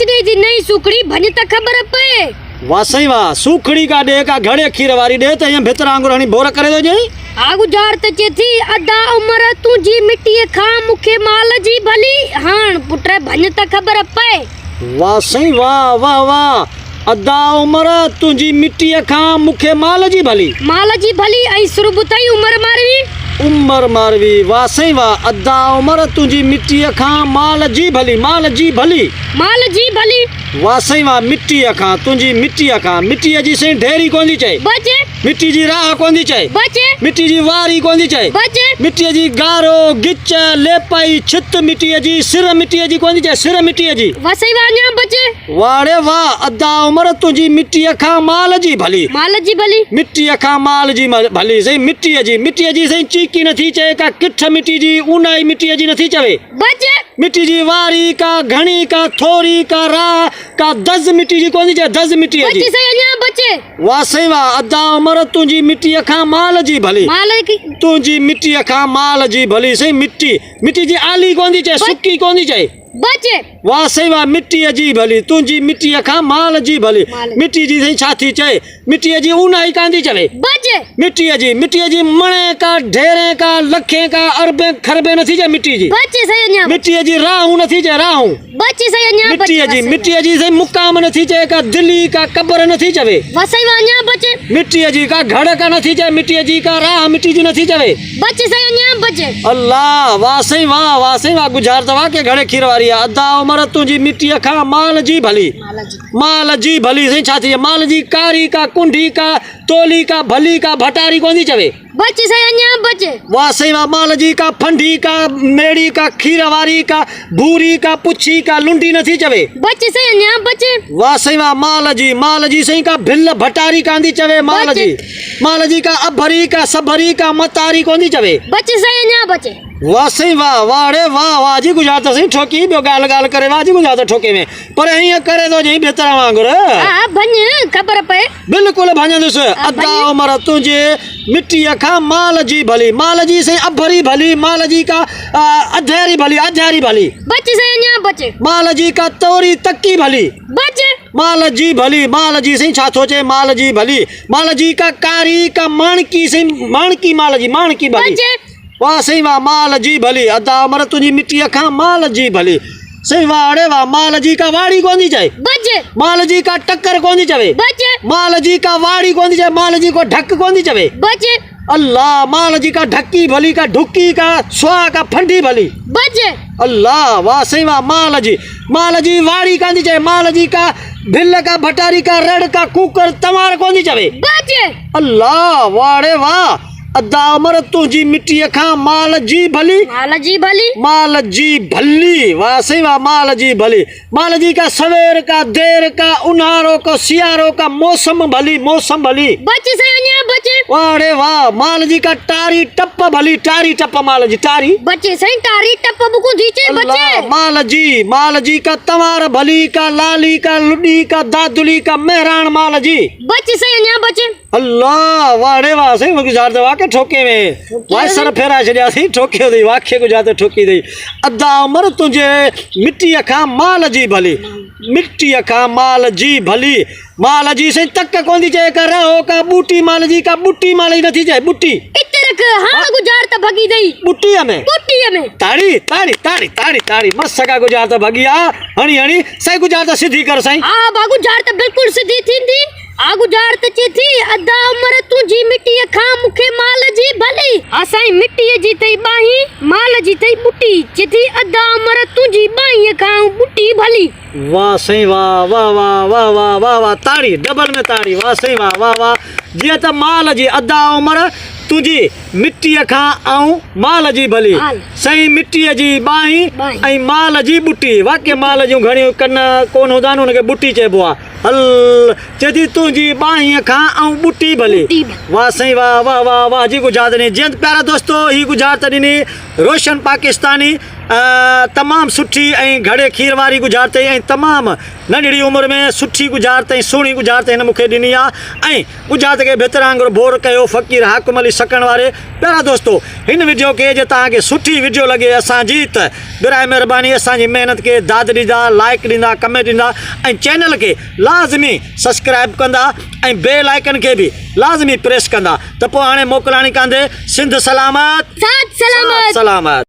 बचने जी नहीं सुखड़ी भन त खबर पे। वाह सही वाह सुखड़ी का दे का घड़े खीर वारी दे त यहाँ भीतर आंगुर हणी बोर करे दो जी। आगु जार त चेथी अदा उम्र तुझी मिट्टी खा मुखे माल जी भली हाण पुत्र भन त खबर पे। वाह सही वाह वाह वाह अदा उम्र तुझी मिट्टी खा मुखे माल जी भली ऐं सुर बुताई उम्र मारवी वाह सही वाह अदा उम्र तुझी मिट्टी खा माल जी भली वाह सही वाह मिट्टी खा तुझी मिट्टी खा मिट्टी जी सही ढेरी कोनी चाहे बचे मिट्टी जी राह कोनी चाहे बचे मिट्टी जी वारी कोनी चाहे बचे मिट्टी जी गारो गिच लेपाई छित मिट्टी जी सिर मिट्टी जी कोनी चाहे सिर मिट्टी जी वसई वान्या बचे वाड़े वाह अदा उम्र तुझी मिट्टी खा माल जी भली मिट्टी खा माल जी भली सही मिट्टी जी सही चीकी नथी चए का किठ मिट्टी जी ऊनाई मिट्टी जी नथी चवे बचे मिट्टी जी वारी का घणी का थोरी का राह का दज मिट्टी जी कोनी चाहे दज मिट्टी जी बचे सही अन्या बचे वाह सही वाह अदा उम्र तुझी मिट्टी खा माल जी भली तुझी मिट्टी खा माल जी भली सही मिट्टी जी आली कोनी चाहे सुक्की कोनी चाहे बचे वाह सही वाह मिट्टी जी भली तुझी मिट्टी खा माल जी भली मिट्टी जी सही छाती चाहे मिट्टी जी ऊनाई कांदी चवे बचे मिट्टी जी मणे का ढेरे का लखे का अरबे खरबे नथी चाहे मिट्टी जी बचे सही अन्या मिट्टी जी राहू नथी चाहे राहू बचे सही अन्या मिट्टी जी सही मुकाम नथी चाहे का दिल्ली का कब्र नथी चवे वसई वान्या बचे मिट्टी जी का घड़ का नथी चाहे मिट्टी जी का राह मिट्टी जी नथी चवे बचे सही अन्या बचे अल्लाह वाह सही वाह गुजार दवा के घड़े खीर वारी अदा उम्र तुझी मिट्टी खा माल जी भली सही छाती माल जी कारी का कुंडी का तोली का भली का भटारी कोनी चवे बचे सही अन्या बचे वाह सही वाह माल जी का फंडी का मेड़ी का खीरवारी का भूरी का पुच्छी का लुंडी नथी चवे बचे सही अन्या बचे वाह सही वाह माल जी सही का भिल भटारी कांदी चवे माल जी का अभरी का सबरी का मतारी कोनी चवे बचे सही अन्या बचे वाह सही वाह जी गुजरात सही ठोकी बियो गाल करे वाह जी गुजरात ठोके में पर हिया करे तो जी बेतरा वांगुर हां भन खबर पे बिल्कुल भन अदा उम्र तुझे मिट्टी खा माल जी भली सही अभरी भली माल जी का अधेरी भली बचे सही अन्या बचे माल जी का तोरी तक्की भली बचे माल जी सही छाथो चे माल जी भली माल जी का कारी का माणकी सही माणकी भली वाह सही वाह माल जी भली अदा उम्र तुझी मिट्टी खा माल जी भली सही वाड़े वाह माल जी का वाड़ी कोनी चाहे बचे माल जी का टक्कर कोनी चवे बचे माल जी का वाड़ी कोनी चाहे माल जी को ढक कोनी चवे बचे अल्लाह माल जी का ढक्की भली का ढुक्की का स्वा का फंडी भली बचे अल्लाह वाह सही वाह माल जी वाड़ी कांदी चाहे माल जी का भिल्ल का भटारी का रड़ का कुकर तमार कोनी चवे बचे अल्लाह वाड़े वाह अदा उम्र तुझी मिट्टी खा माल जी भली वाह सही वाह माल जी का सवेर का देर का उन्हारों का सियारों का मौसम भली बचे सही अन्या बचे वाड़े वाह माल जी का टारी टप्प भली टारी टप्प माल जी टारी बचे सही टारी टप्प बुकु दीचे बचे माल जी का तवार भली का लाली का लुडी का दादुली का मेहरान माल जी बचे सही अन्या बचे अल्लाह वाड़े वाह सही गुजार दवा के ठोके में वाह सर फेरा छड़िया सी ठोके दी वाखे गुजार तो ठोकी दी अदा उम्र तुझे मिट्टी खा माल जी भली माल जी से तक कोनी चाहे कर रहो का बूटी माल जी नथी चाहे बूटी इतरक हां गुजार त भगी दई बूटी में ताड़ी मस्त सका गुजार त भगिया हणी सही गुजार त सीधी कर सही हां बा गुजार त बिल्कुल सीधी थींदी आगु जार त चेथी अदा उम्र तुझी मिट्टी खा मुखे माल जी भली असाई मिट्टी जी तई बाही माल जी तई बुटी चेथी अदा उम्र तुझी बाही खा बुटी भली वाह सही वाह ताड़ी डबल में ताड़ी वाह सही वाह जी त माल जी अदा उम्र तुझी मिट्टी खा आऊं माल जी भली सही मिट्टी जी बाही ऐं माल जी बुटी वाके माल जूं घणियूं कन कोन हूंदा आहिनि उनखे बुटी चइबो आहे हल चेती तुझी बाही खा आऊं बुटी भली वाह सही वाह जी गुजरात ॾिनी जीअं प्यारा दोस्तो ही गुजरात ॾिनी रोशन पाकिस्तानी तमामु सुठी ऐं घणे खीर वारी गुज़ार अथई ऐं तमामु नंढड़ी उमिरि में सुठी गुज़ार अथई सुहिणी गुज़ार हिन मूंखे ॾिनी आहे ऐं गुज़ार खे भितर वांगुरु बोर कयो फ़क़ीर हाकुम अली सकण वारे। प्यारा दोस्तो, हिन वीडियो खे जे तव्हांखे सुठी वीडियो लॻे असांजी त बिराए महिरबानी असांजी महिनत खे दाद ॾींदा, लाइक ॾींदा, कमेंट ॾींदा ऐं चैनल खे लाज़मी सब्सक्राइब कंदा ऐं बेल आइकन खे बि लाज़मी प्रेस कंदा। त पोइ हाणे मोकिलाणी कांदे सिंध सलामत साथ सलामत। सलामत।